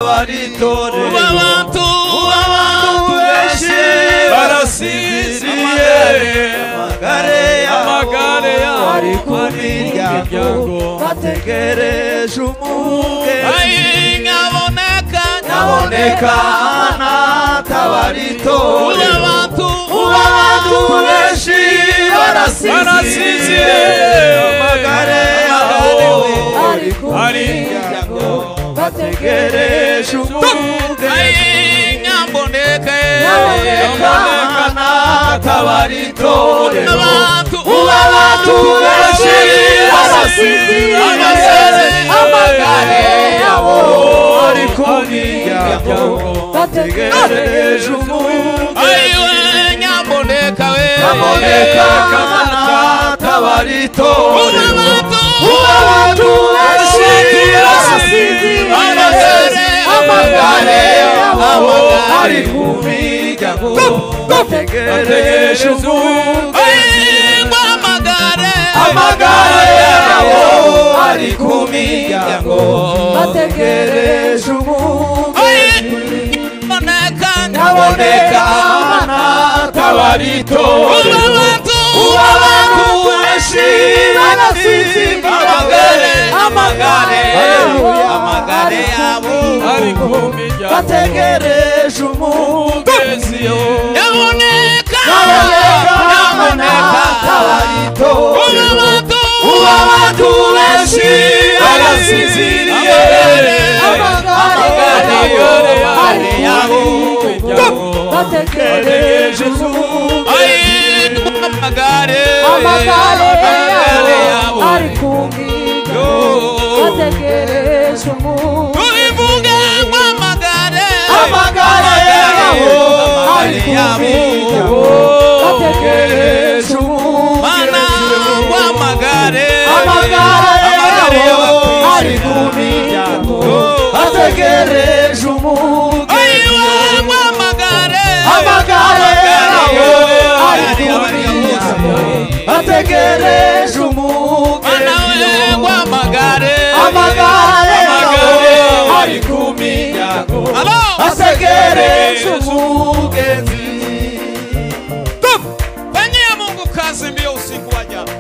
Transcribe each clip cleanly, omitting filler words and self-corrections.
tabaritorero abantu benshi barasinziriye amagare yabo ari ku miryango bategereje umugeni nyaboneka tabaritorero abantu benshi barasinziriye amagare yabo ari ku miryango bategereje umugeni nyaboneka tabaritorero abantu benshi barasinziriye amagare yabo ari ku miryango bategereje umugeni nyaboneka tabaritorero abantu benshi barasinziriye amagare yabo ari ku miryango bategereje umugeni amagare yabo ari ku miryango bategereje umugeni nyaboneka tabaritorero abantu benshi barasinziriye amagare yabo ari ku miryango bategereje umugeni nyaboneka tabaritorero abantu benshi barasinziriye amagare yabo bategereje umugeni amagare yabo ari ku miryango bategereje umugeni amagare yabo ari ku miryango bategereje umugeni amagare yabo ari ku miryango bategereje umugeni amagare yabo ari ku miryango bategereje umugeni amagare yabo ari ku miryango bategereje umugeni. Penye Mungu kazi mbio usiku wa jana.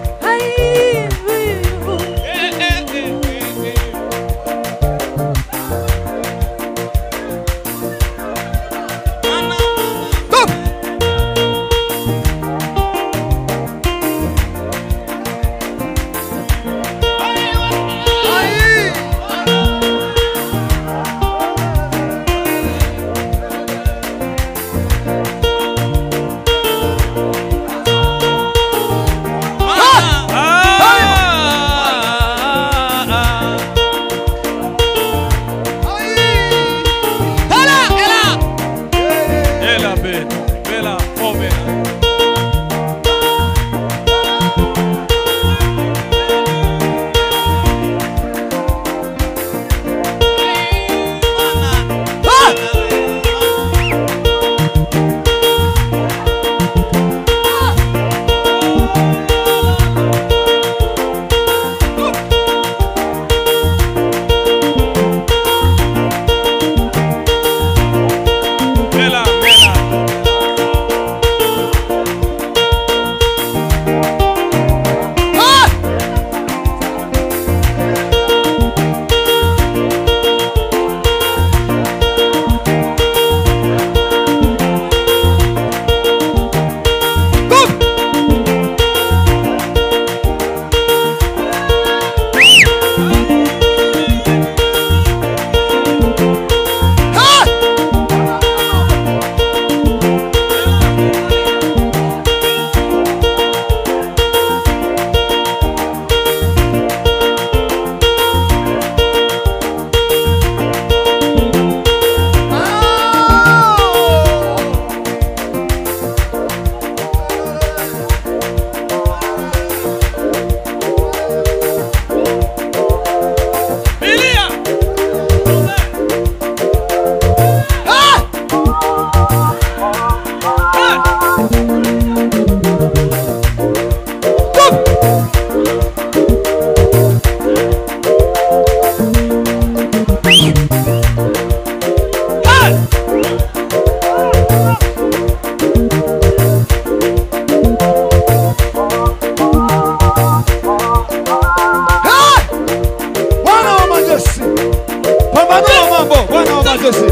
Yesu.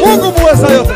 Mungu muweza yote.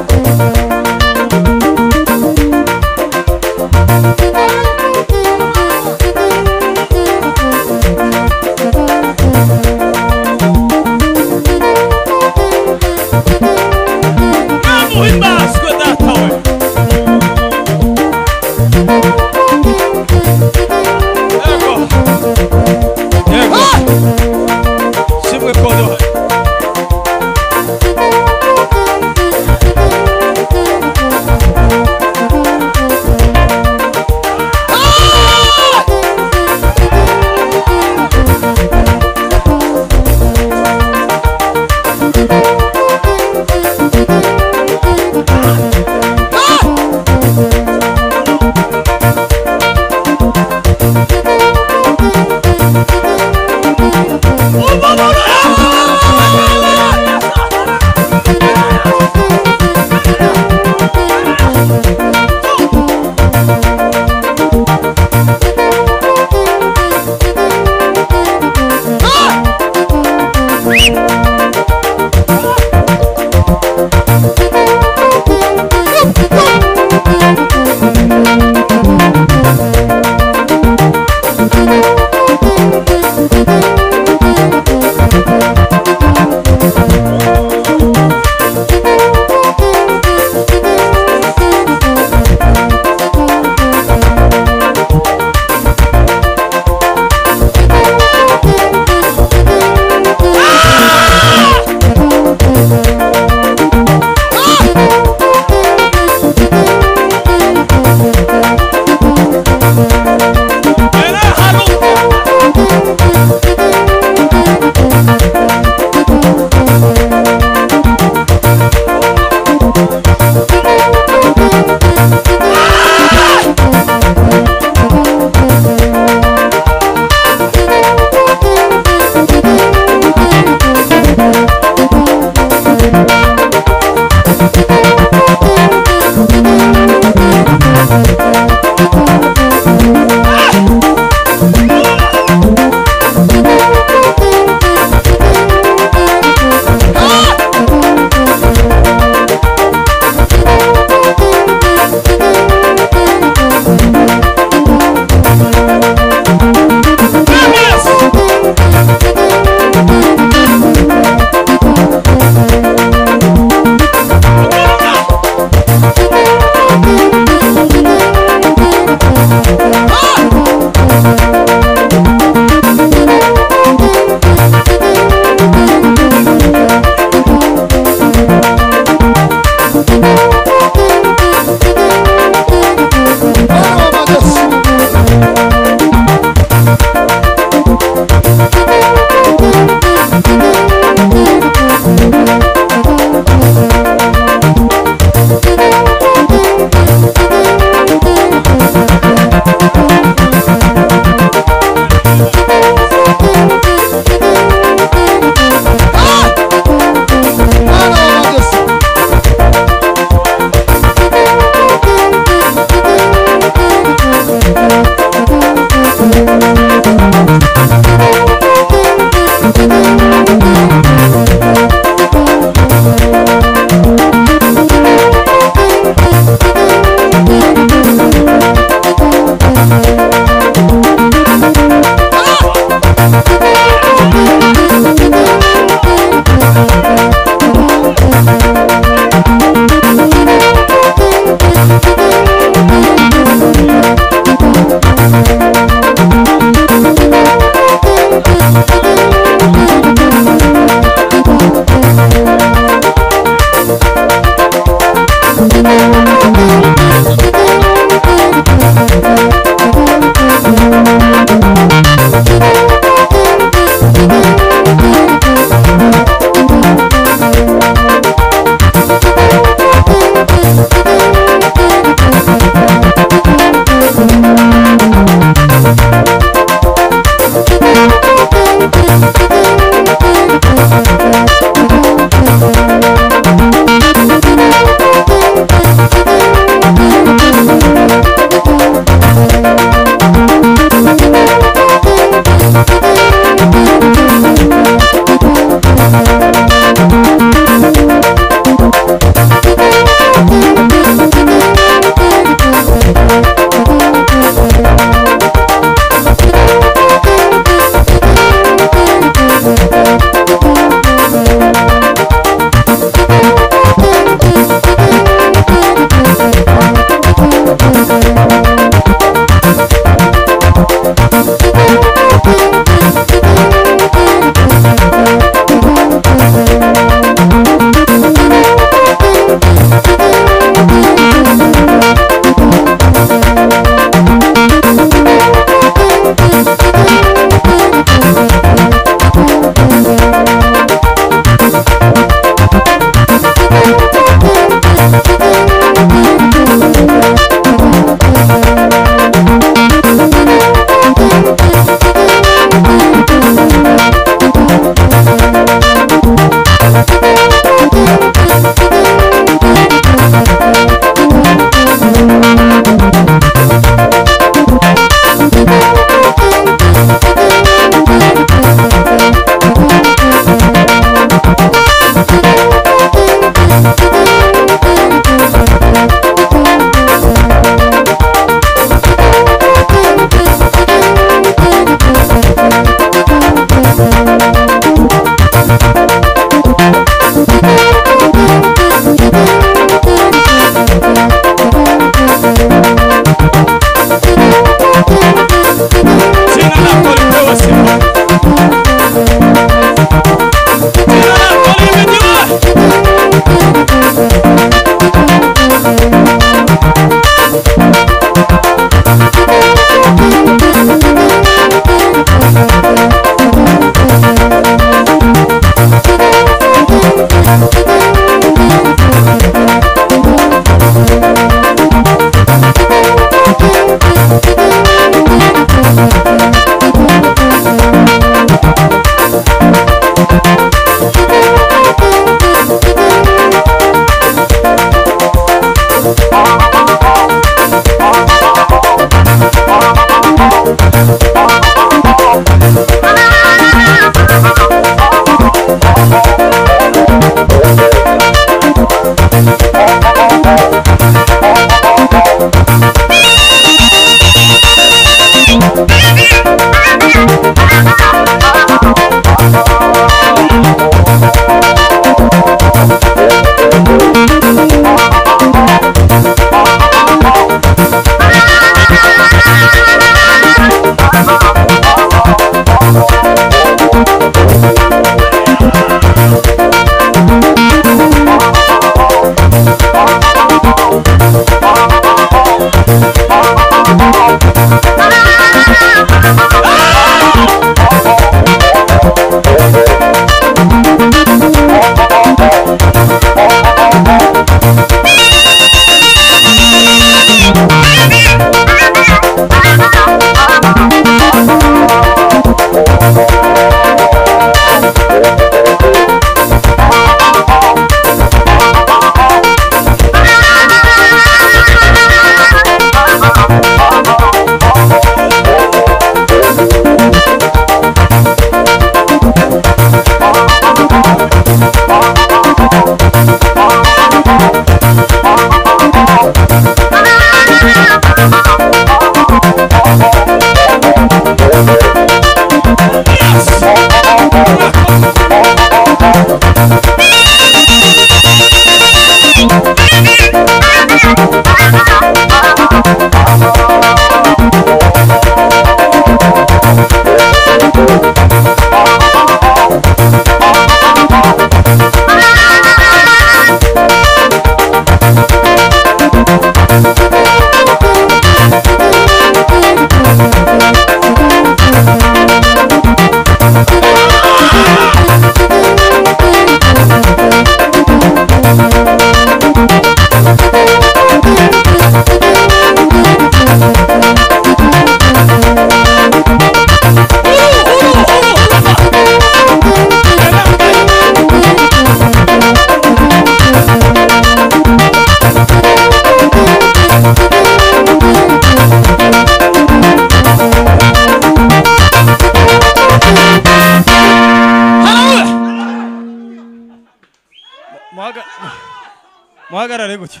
muhagarare gutya.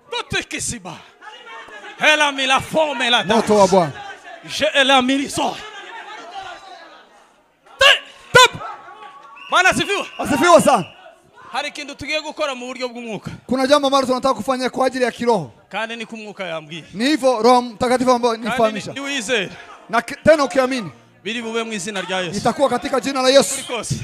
Tutikisiba. Hela mila fome la Moto wa Bwana. Je la miliso. Bwana sifiwe. Asifiwe sana. Hari kintu tugiye gukora mu buryo bw'umwuka. Kuna jambo ambalo tunataka kufanya kwa ajili ya kiroho. Kandi ni kumwuka yambwiye. Ni hivyo Roho Mtakatifu ambaye nifahamisha. Ni wizera. Na tena ukiamini Biri bube mu izina rya Yesu. itakuwa katika jina la Yesu. Kose.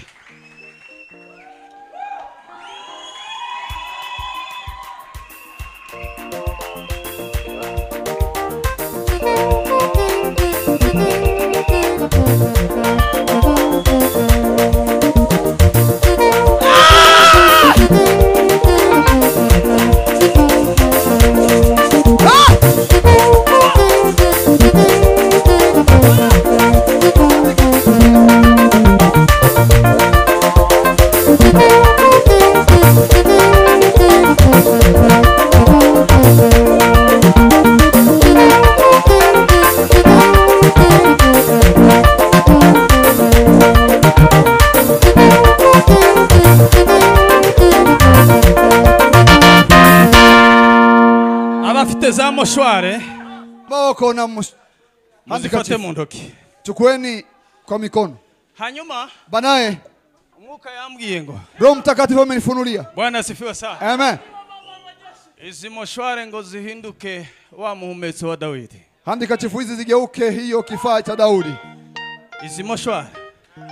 Za moshware Boko na muzifate mu ntoki. Chukueni kwa mikono. Hanyuma Banaye umwuka yambwiye ngo Roho Mtakatifu amenifunulia. Bwana asifiwe sana. Amen. Izi moshware ngo zihinduke wa muhumetso wa Dawidi. Andika chifu hizi zigeuke hiyo kifaa cha Daudi. Izi moshware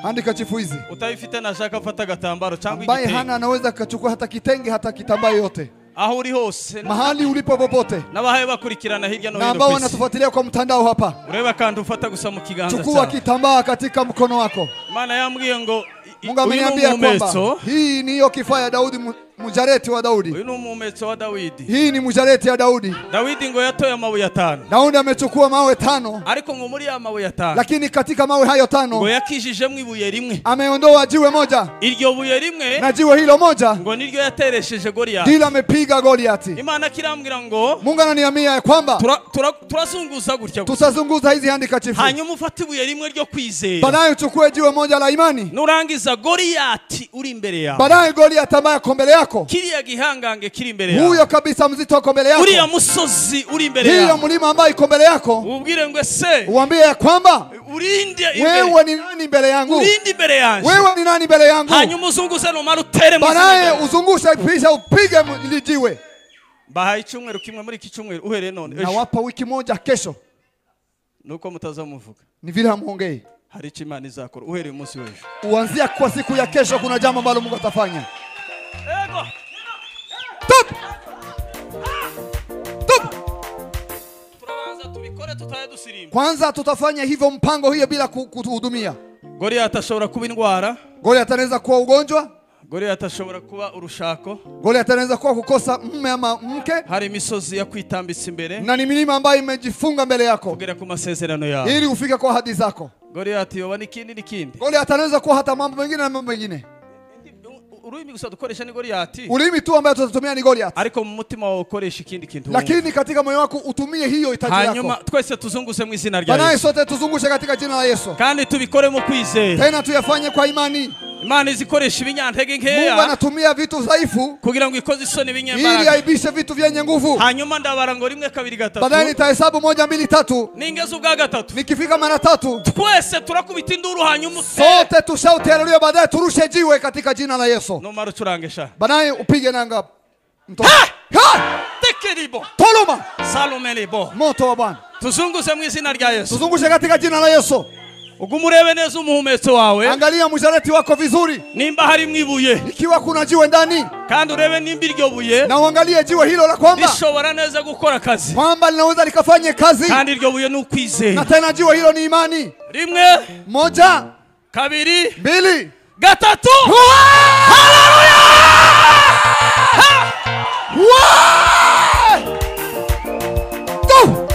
Andika chifu hizi. Utaifite nashaka gufata gatambaro cyangwa Ambaye igitenge. hana anaweza kachukua hata kitenge hata kitambaa yote. Aho uri hose Mahali ulipo popote. Nabahaye bakurikirana hirya no Na hino ambao kwisi. wanatufuatilia kwa mtandao hapa. Ureba kandi ufata gusa mu kiganza Chukua cyawe. kitambaa katika mkono wako. Maana yambwiye ngo Mungu ameniambia kwamba hii ni hiyo kifaa ya Daudi, mujareti wa Daudi. uyu ni umumetso wa Dawidi. Hii ni mujareti ya Daudi. Dawidi ngo yatoye amabuye 5. Daudi amechukua mawe 5. Ariko ngo muri ya mabuye 5. Lakini katika mawe hayo 5 ngo yakijijemo ibuye rimwe. ameondoa jiwe moja. Iryo buye rimwe Na jiwe hilo moja ngo niryo yateresheje Goliath. ndilo amepiga Goliathi. Imana kirambwira ngo Mungu ananiambia ya kwamba turazunguza gutya. Tutazunguza hizi handkerchief. Hanyuma ufate ibuye rimwe ryo kwizera. Baadaye uchukue jiwe moja la imani. Nurangiza Goliath uri imbere yawe. Baadaye Goliath ambaye ako mbele yako. Kiriya gihangange kiri imbere yawe. Huyo kabisa mzito ako mbele yako. Uriya musozi uri imbere yawe. Hiyo mlima ambaye iko mbele yako. Ubwire ngo ese Uambie ya kwamba urinde wewe ni nani mbele yangu? urinde imbere yanjye. Wewe ni nani mbele yangu? Hanyuma uzunguze no marutere mu. Baadaye uzungushe kisha upige lijiwe. Bahaye icyumweru kimwe muri iki cyumweru uhereye none. Na wapa wiki moja kesho. Nuko mutazamuvuga. Ni vile hamuongei. Hari icyo Imana izakora uhereye umunsi w'ejo. Uanzia kwa siku ya kesho kuna jambo ambalo Mungu atafanya. Ego. Top! Top! Turabanza tubikore tutaye dusirimba. Kwanza tutafanya hivyo mpango hiyo bila kutuhudumia. Goliath ashobora kuba indwara. Goliath anaweza kuwa ugonjwa. Goliath ashobora kuba urushako. Goliath anaweza kuwa kukosa mume ama mke. Hari imisozi ya kwitambitsa imbere. Na ni milima ambayo imejifunga mbele yako. Kugera ku masezerano yawe. Ili ufike kwa ahadi zako. Goliath yoba n'ikindi. Goliath anaweza kuwa hata mambo mengine na mambo mengine. Ururimi gusa dukoresha ni Goliath. Ulimi tu ambaye tutatumia ni Goliath. Ariko mu mutima wawe ukoresha ikindi kintu. Lakini katika moyo wako utumie hiyo hitaji lako. Hanyuma twese tuzunguze mu izina rya Banaye Yesu. sote tuzungushe katika jina la Yesu. Kandi tubikore mu kwizera. Tena tuyafanye kwa imani. Imana izikoresha ibinyantege Mungu nkeya anatumia vitu dhaifu kugira ngo ikoze isoni ili ibinyembaraga. aibishe vitu vyenye nguvu. Hanyuma ndabara ngo 1 2 3. Baadaye nitahesabu 1 2 3. Ningeze ubwa 3. Nikifika mara 3 Twese turakubita induru hanyuma sote tushauteruliwe, baadaye turushe jiwe katika jina la Yesu. Nomara ucurangesha. Baadaye upige nanga mtoto. Tekeribo. Toloma. Salome libo. Moto wa Bwana. Tuzunguze mu izina rya Yesu. Tuzungushe katika jina la Yesu. Ugumurebe neza umuhumetso wawe. Angalia mujareti wako vizuri. Nimba hari mwibuye. Ikiwa kuna jiwe ndani. Kandi urebe nimba iryo buye. Na uangalie jiwe hilo la kwamba Lishobora neza gukora kazi. Kwamba linaweza likafanye kazi. Kandi iryo buye nukwizera. Na tena jiwe hilo ni imani. 1 1 2 2 3. Haleluya! Go!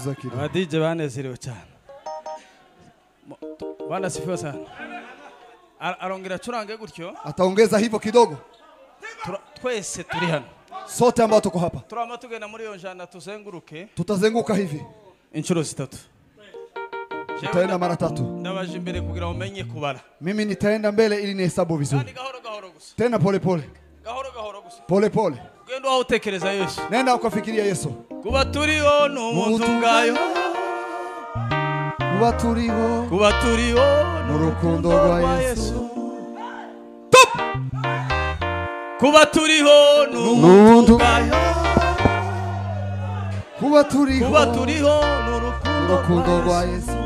ongeza kidogo. DJ banezerewe cyane. Bwana sifiwe sana. Arongera curange gutyo. Ataongeza hivyo kidogo. Twese turi hano. Sote ambao tuko hapa. Turama tugenda muri yo njana tuzenguruke. Tutazenguka hivi. Inshuro 3. Tutaenda mara 3. Ndabaje imbere kugira umenye kubara. Mimi nitaenda mbele ili nihesabu vizuri. Gahoro gusa. Tena pole pole. Gahoro gusa. Pole pole. Ugenda aho utekereza Yesu. Nenda ukafikiria Yesu. Kuba turiho n'umuntu ngayo. Kuba turiho n'urukundo rwa Yesu. Top! Kuba turiho n'umuntu ngayo. Kuba turiho n'urukundo rwa Yesu.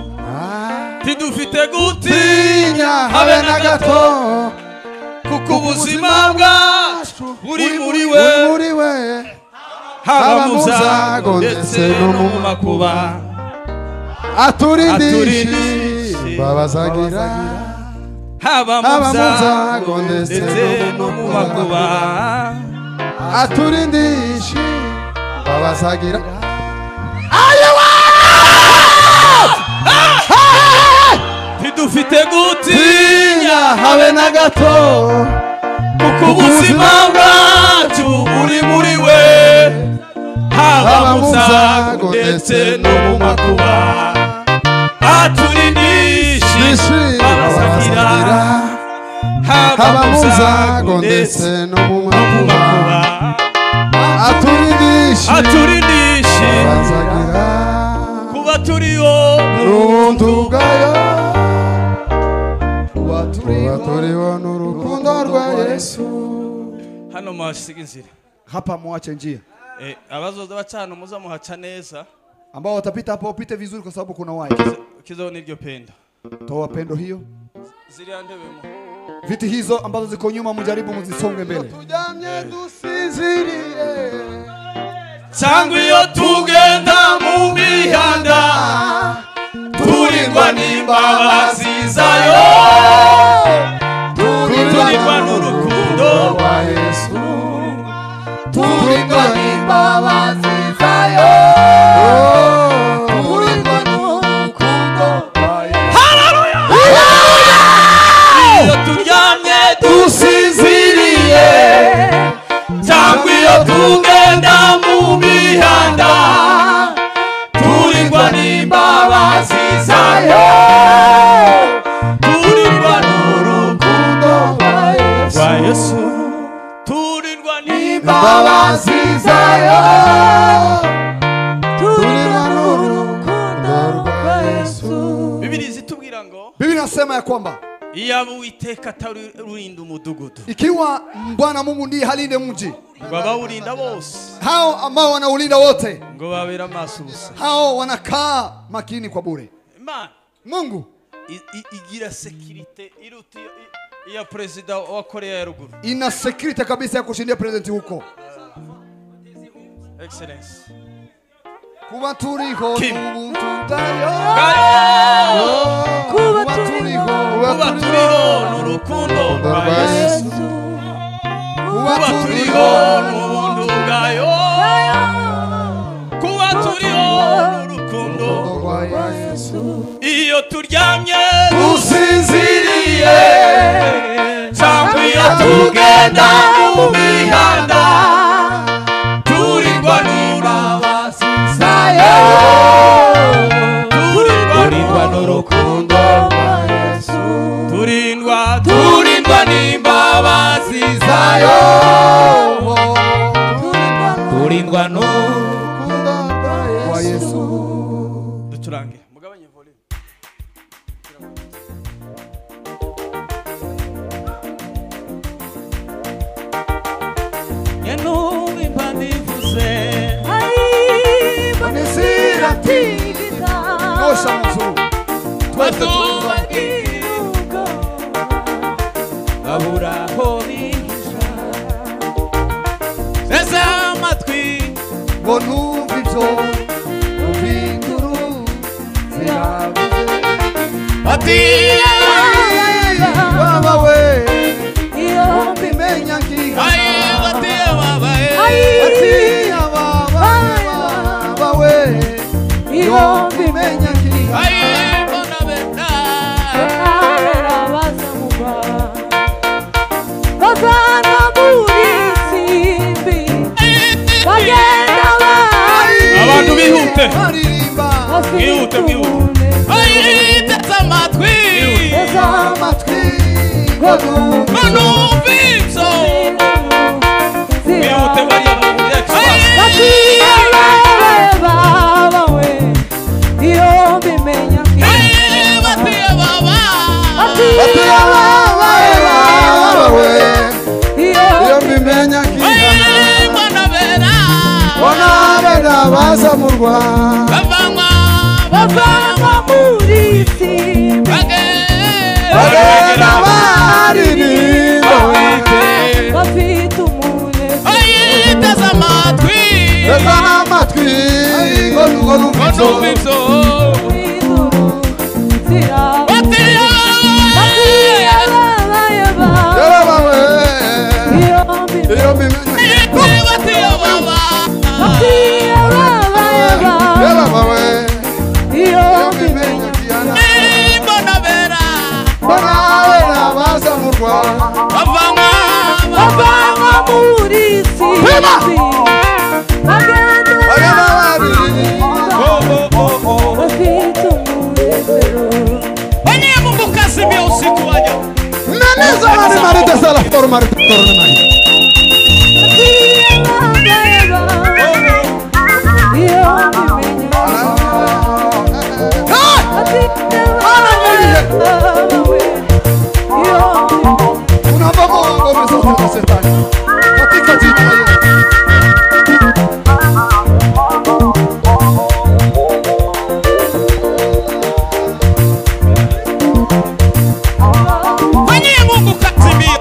Tidufite gutinya habe na gato. Kuko ubuzima bwacu buri muri we. Haba mu byago ndetse no mu makuba. Aturindishe babazagira. Haba mu byago ndetse no mu makuba. Aturindishe babazagira. Tidufite gutinya habe na gato. Kuko ubuzima bwacu buri muri we. Haba mu byago ndetse no mu makuba. Aturindishe babazagira. Haba mu byago ndetse no mu makuba. Aturindishe babazagira. Kuba turiho n'urukundo rwayo. Kuba turiho n'urukundo rwa Yesu. Hano mwasiga inzira. Hapa muache njia. Abazoza bacana muza muhaca neza. Ambao watapita hapo upite vizuri kwa sababu kuna wai. Kizo niryo pendo. Toa pendo hiyo. Ziriya ndebe mu. Viti hizo ambazo ziko nyuma mjaribu muzisonge mbele. Tujamye dusinziriye. Cyangwa iyo tugenda mu mihanda. Turindwa n'imbabazi zayo. Turindwa n'urukundo rwa Yesu. Turindwa n'imbabazi zayo. Turindwa n'urukundo rwa Yesu. Haleluya! Iyo turyamye dusinziriye. Cyangwa iyo tugenda mu mihanda. Turindwa n'imbabazi zayo. Turindwa n'urukundo rwa Yesu. Turindwa n'imbabazi zayo. Turindwa n'urukundo rwa Yesu. Bibiri zitubwira ngo. Biblia inasema ya kwamba Iyaba Uwiteka atarurinda umudugudu. Ikiwa Bwana Mungu ndiye halinde mji. Ngo abawurinda bose. Hao ambao wanaulinda wote. Ngo babera amaso ubusa. Hao wanakaa makini kwa bure. Imana. Mungu igira security iruti ya president wa Korea ya Ruguru. Ina security kabisa ya kushindia president huko. Excellence. Kuba turiho n'ubuntu bwayo. Kuba turiho n'urukundo rwa Yesu. Kuba turiho n'ubuntu bwayo. Kuba turiho n'urukundo rwa Yesu. Iyo turyamye dusinziriye. Cyangwa iyo tugenda mu mihanda. Turindwa n'imbabazi zayo. Turindwa n'urukundo rwa Yesu. Turindwa n'imbabazi zayo. Turindwa n'urukundo rwa Yesu. Ducurange mugabanye volume. Yanuri mbandivuze. Banisira tigita. Osha mzuru. Twese tubagirugo. Babura honisha. Sesa amatwi. Bonumva ibyo. Ubinduru. Zirabuze. Ati baba we. Iyo mbimenya nkiha. Ati baba we. Iyo aririmba Mwihute, mwihute. Ay, teza amatwi. teza amatwi ngo numve Manumvise. Mwihute Mariya Mungu yacu. batiya bawe iyo mbimenya kihana bona bera baza mu Rwanda bavanywa muri isi bagenda baririmba bafite umunezero teza amatwi. teza amatwi ngo numve w'ijuru ziraba yarabawe iyo iyo mbimenya yarabawe iyo mbimenya kihana bona bera baza mu Rwanda bavanywa muri isi bagenda bagenda baririmba bafite umunezero Mungu kasimia usiku waja. Naneza mari mari de sala for mari torne mai una babo come sono acertati fatica zitto Mungu kasimia.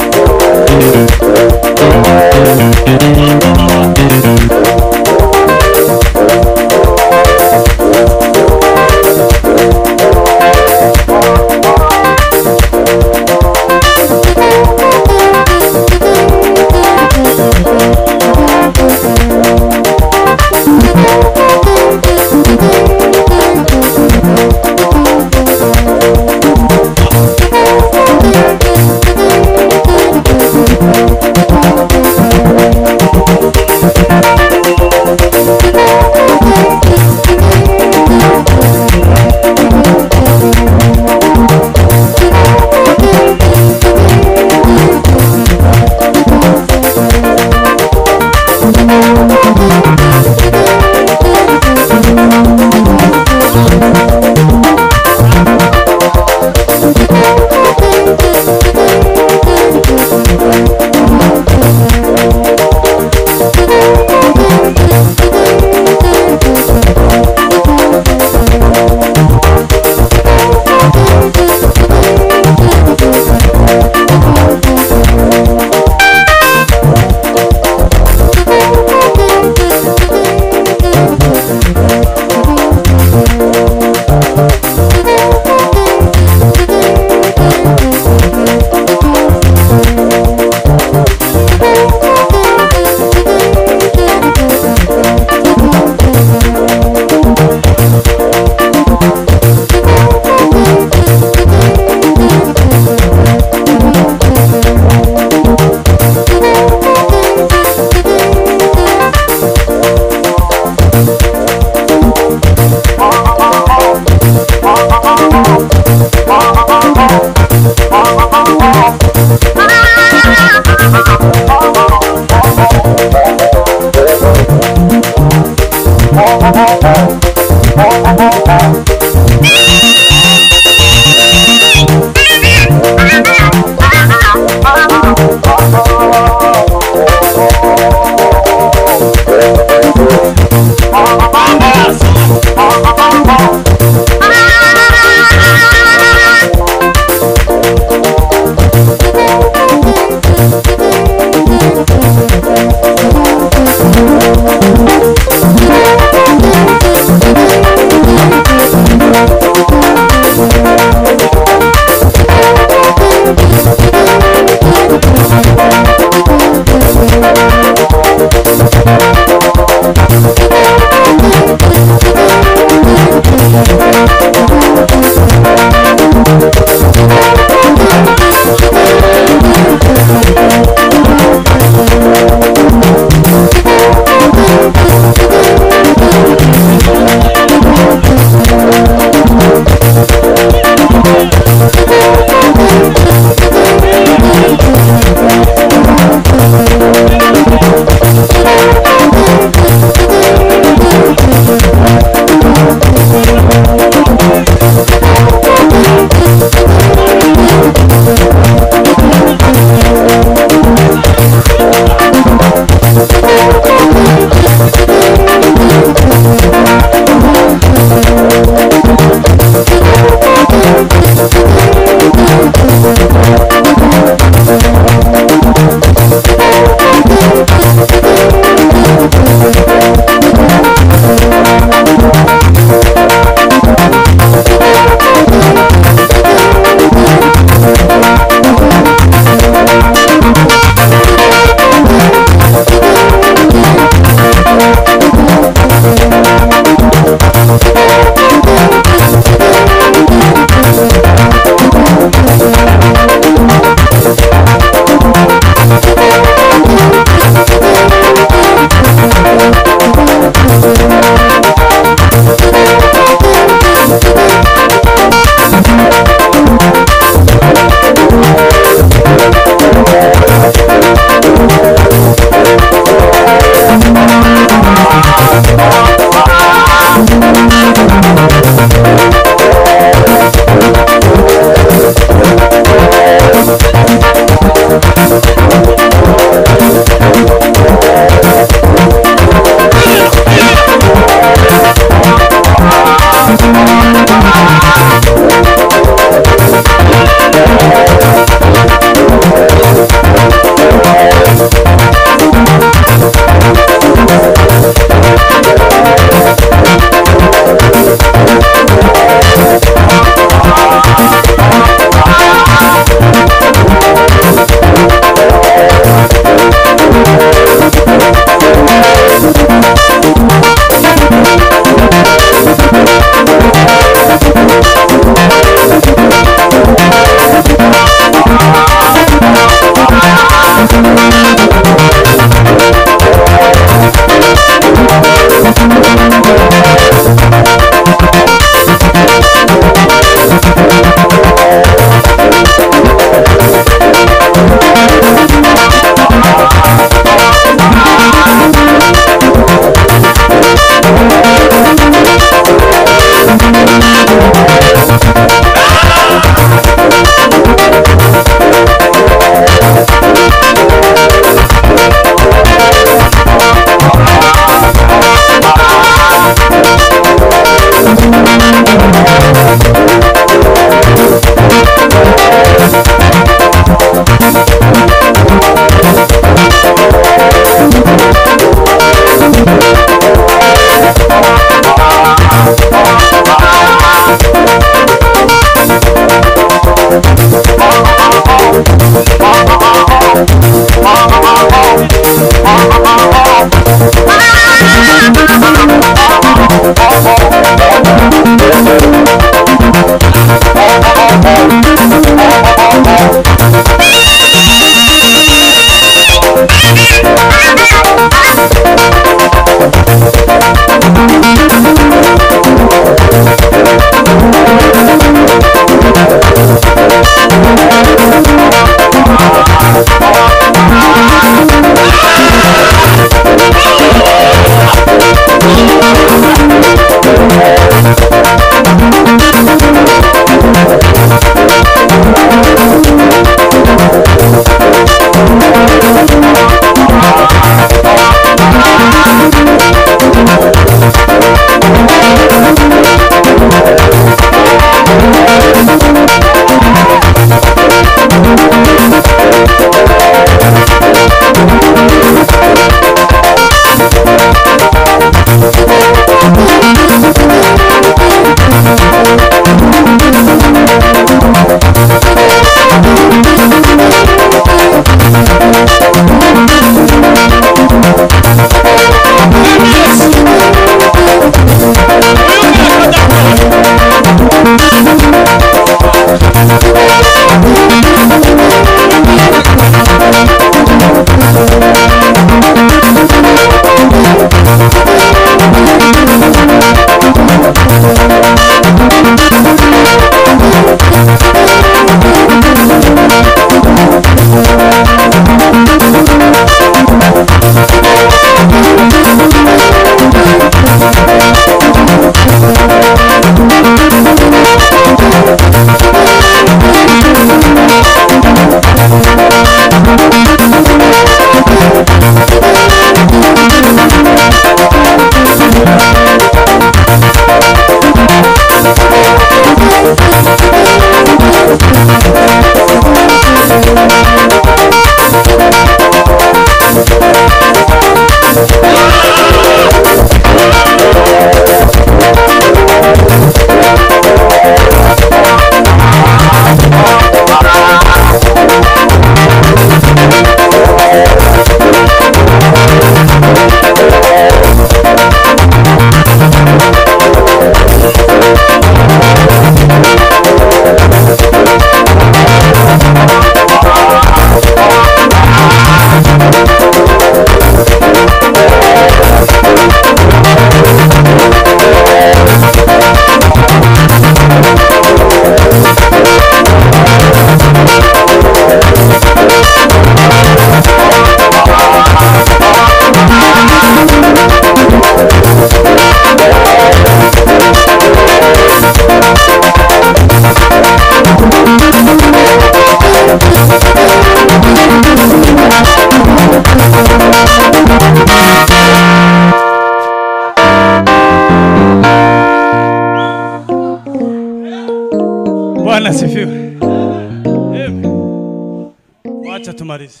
tumalize.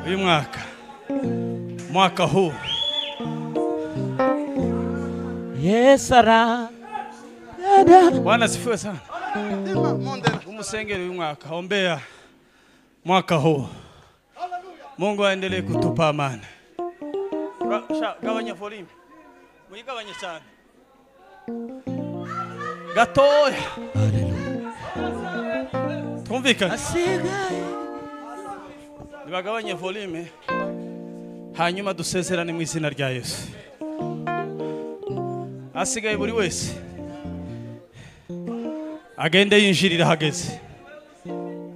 Uyu mwaka huu Yesu ara Bwana sifiwe sana. Umusengere uyu mwaka, ombea mwaka huu Mungu aendelee kutupa amani. Gabanya volume. Muyigabanye cyane. Gatoya. Tumvikana. Nibagabanye volume. Hanyuma dusezerane mu izina rya Yesu. Asigaye buri wese agende yinjirira hageze.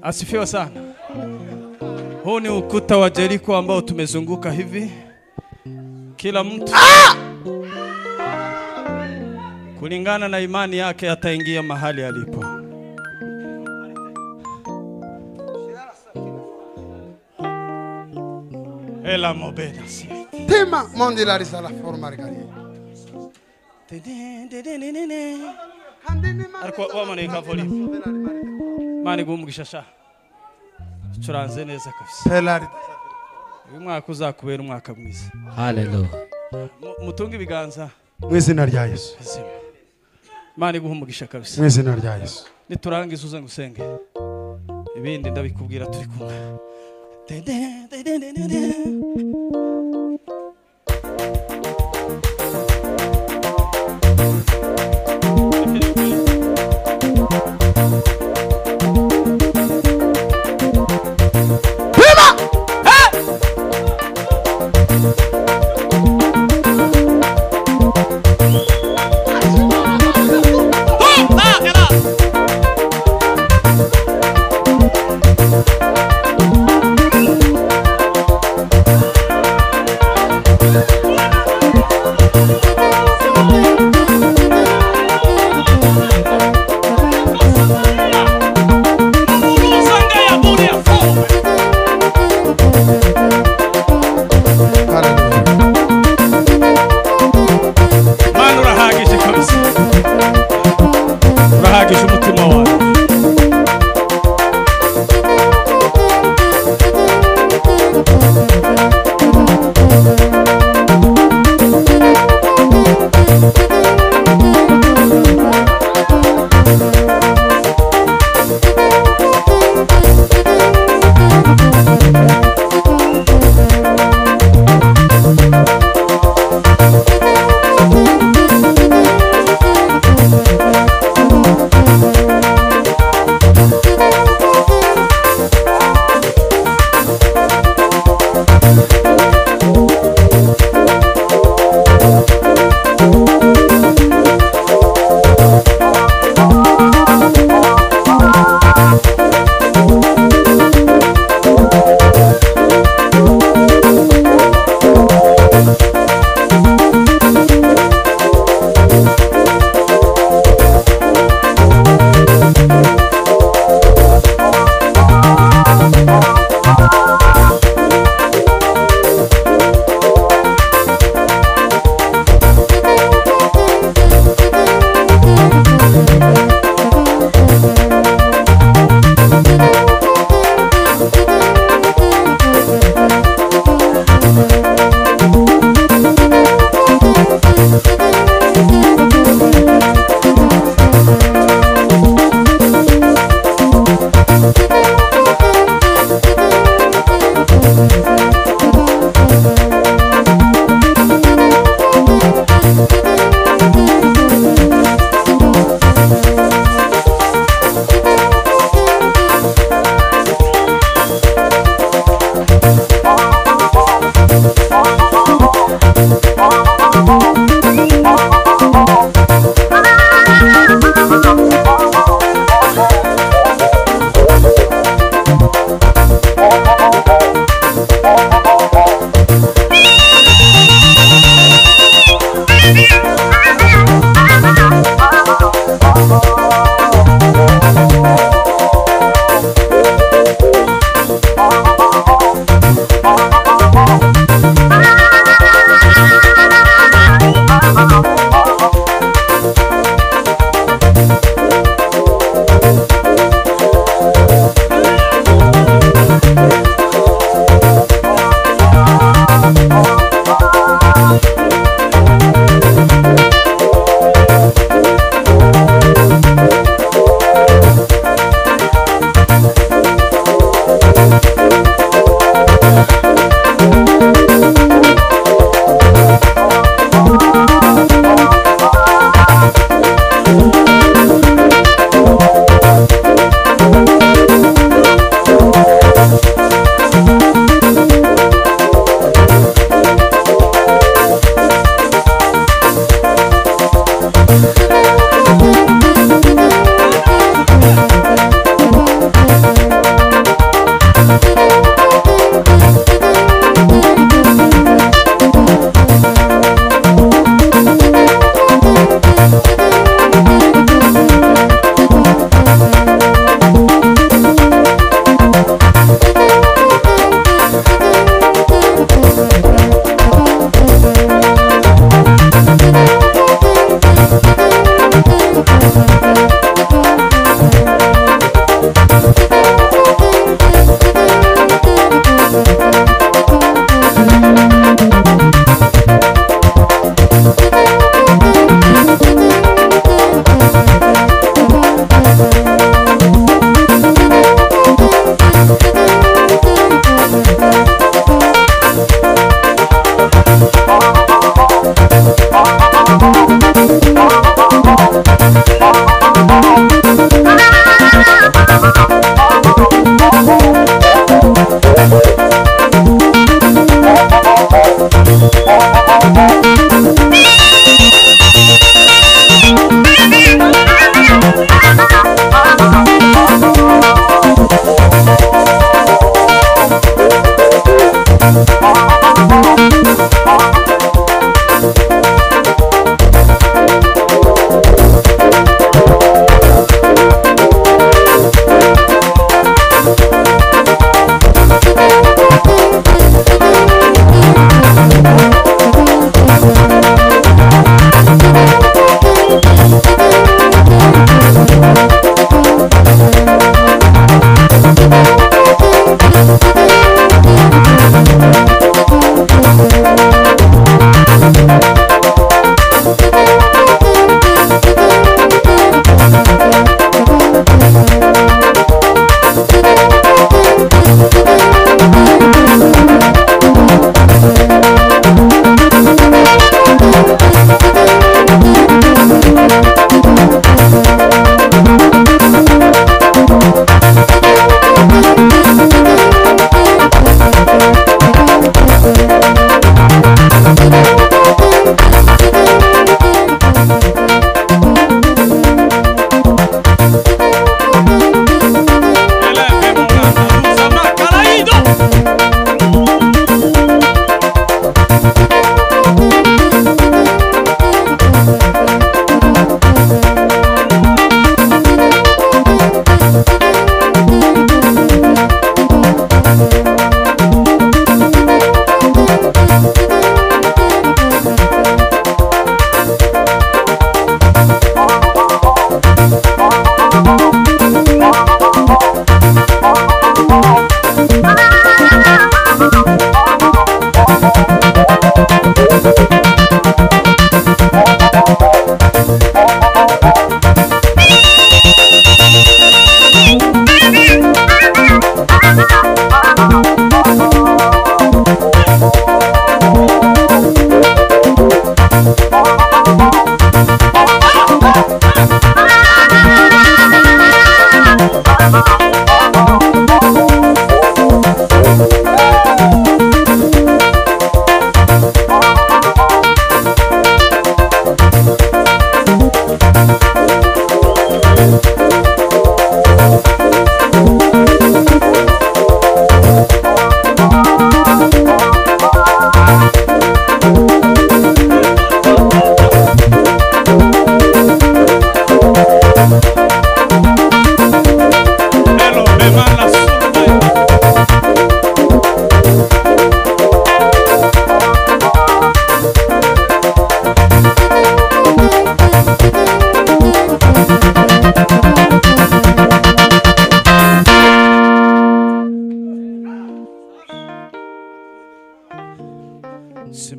Asifiwe sana. Huu ni ukuta wa Jericho ambao tumezunguka hivi. Kila mtu kulingana na imani yake ataingia mahali alipo. Ela mobena. Tema mondilari sala forma regari. Ariko wamaneka volume. Mani gumugishasha. Curanze neza kafise. Pelari. Uyu mwaka uzakubera umwaka mwiza. Hallelujah. Mutunga ibiganza. Mwizina rya Yesu. Mani guhumugisha kabisa. Mwizina rya Yesu. Niturangiza uze ngusenge. Ibindi ndabikubwira turi kumwe.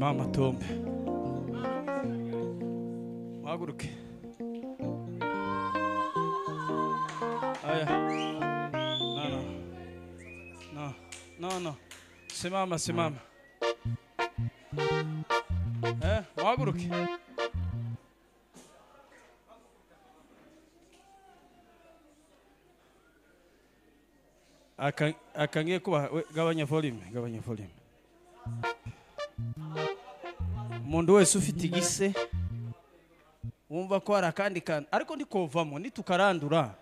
Simama tuombe. Haguruke. Aya. No. Simama. Haguruke. Akangiye kuba gabanya volume. Umuntu wese ufite igise wumva ko hari akandi kandi ariko ndikovamo nitukarandura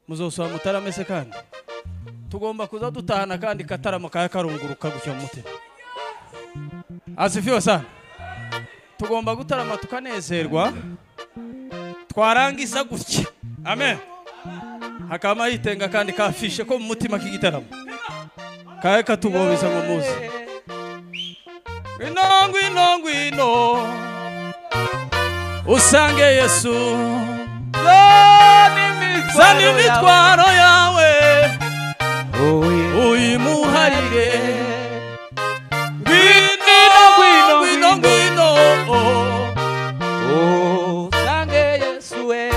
muzosaba mutaramese kandi tugomba kuza dutahana kandi katarama kaya karunguruka gutya mu mutima. Asifiwe sana. Tugomba gutarama tukanezerwa twarangiza gutya. Amen. Hakama yitenga kandi kafishe ko mu mutima kigitaramo kaya katubobeza ngo muze. Ngwino usange Yesu zani imitwaro yawe uyimuharire. Ngwino usange Yesu we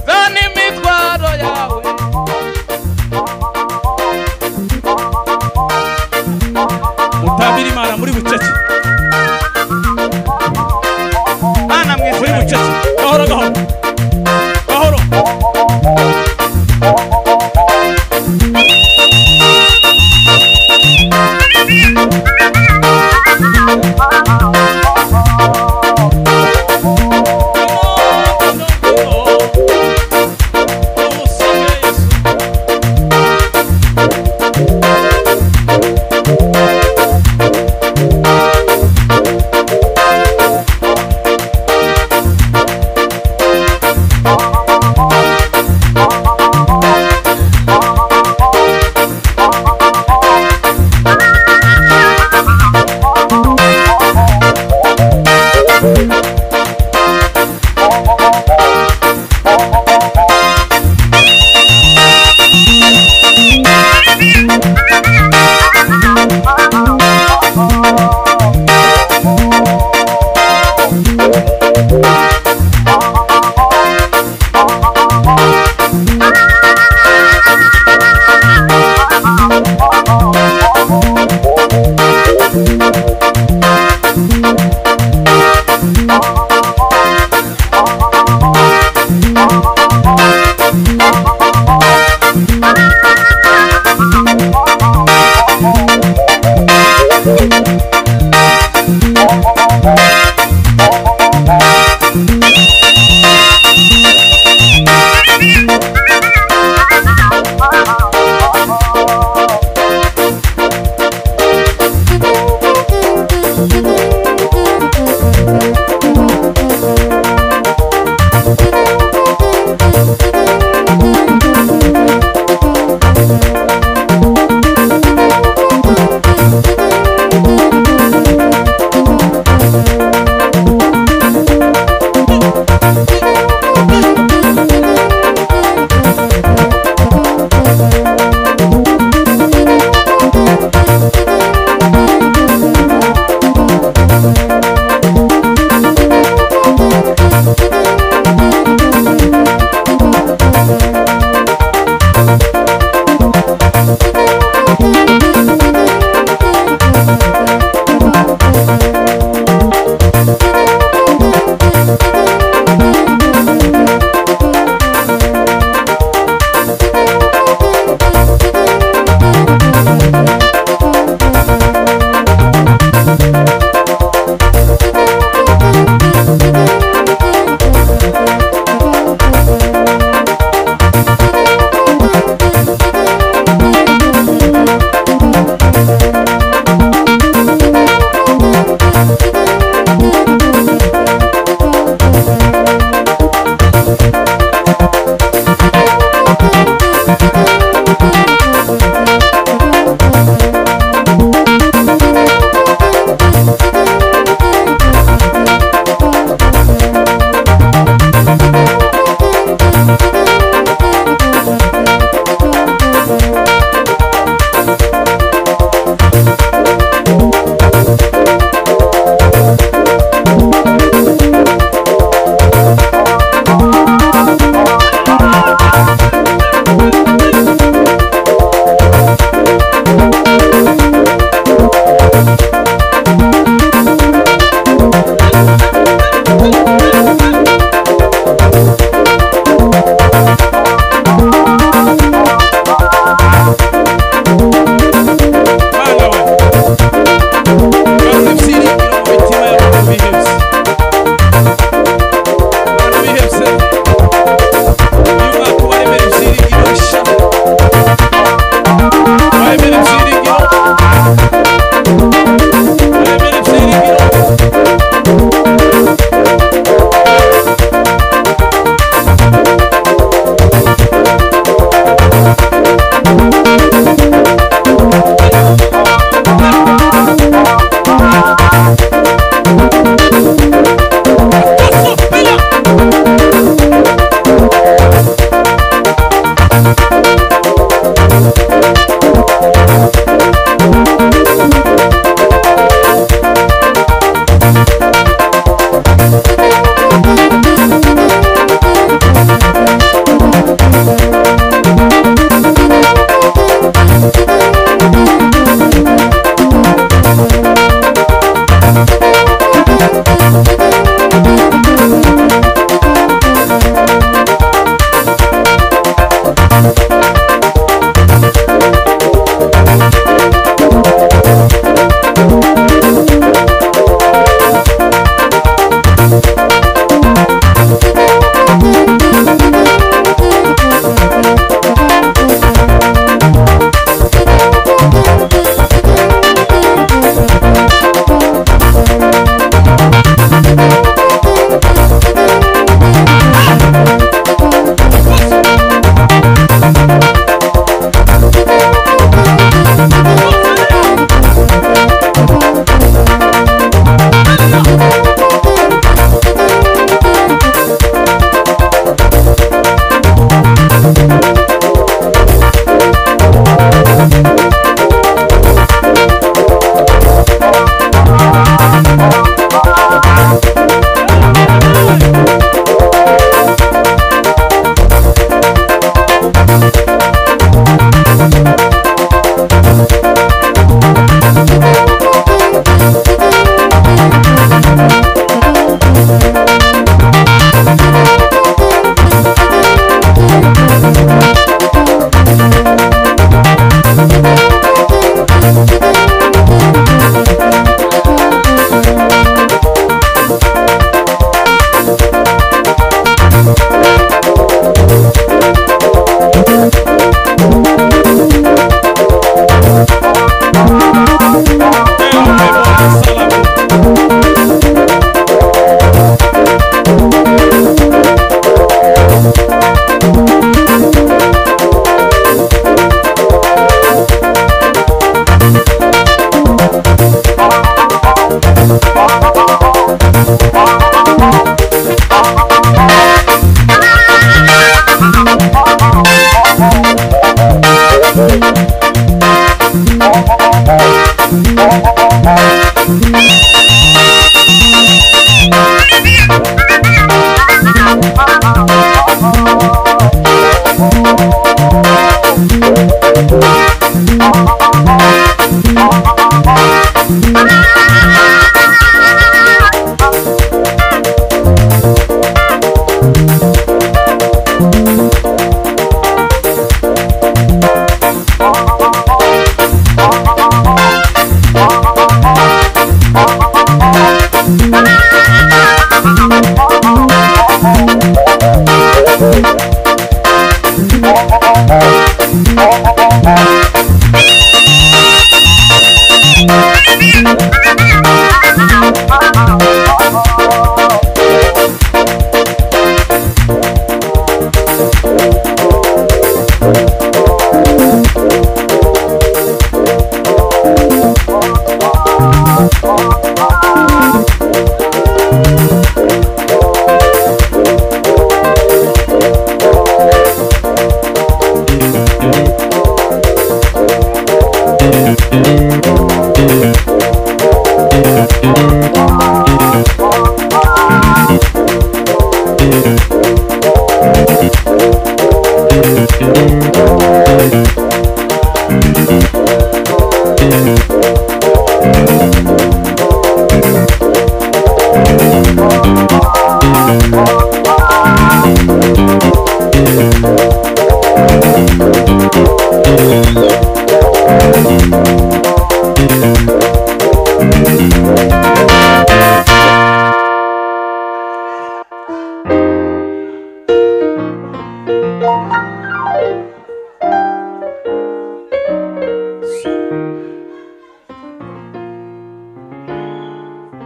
zani imitwaro yawe. Mutabiri Imana muri bucece. Mana mwe muri bucece. Gahoro.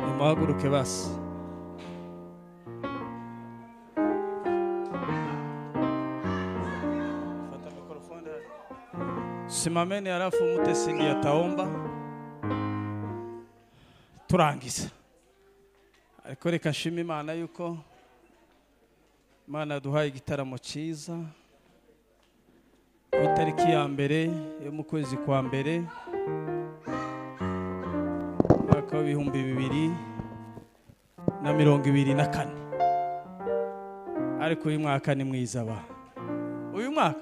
Nimuhaguruke basi. Fata mikrofoni. Simameni halafu Mutesi ndiye ataomba. Turangiza. Ariko reka nshime Imana yuko Imana yaduhaye igitaramo cyiza ku itariki ya mbere yo mu kwezi kwa mbere mwaka wa 2024. Ariko uyu mwaka ni mwiza ba. Uyu mwaka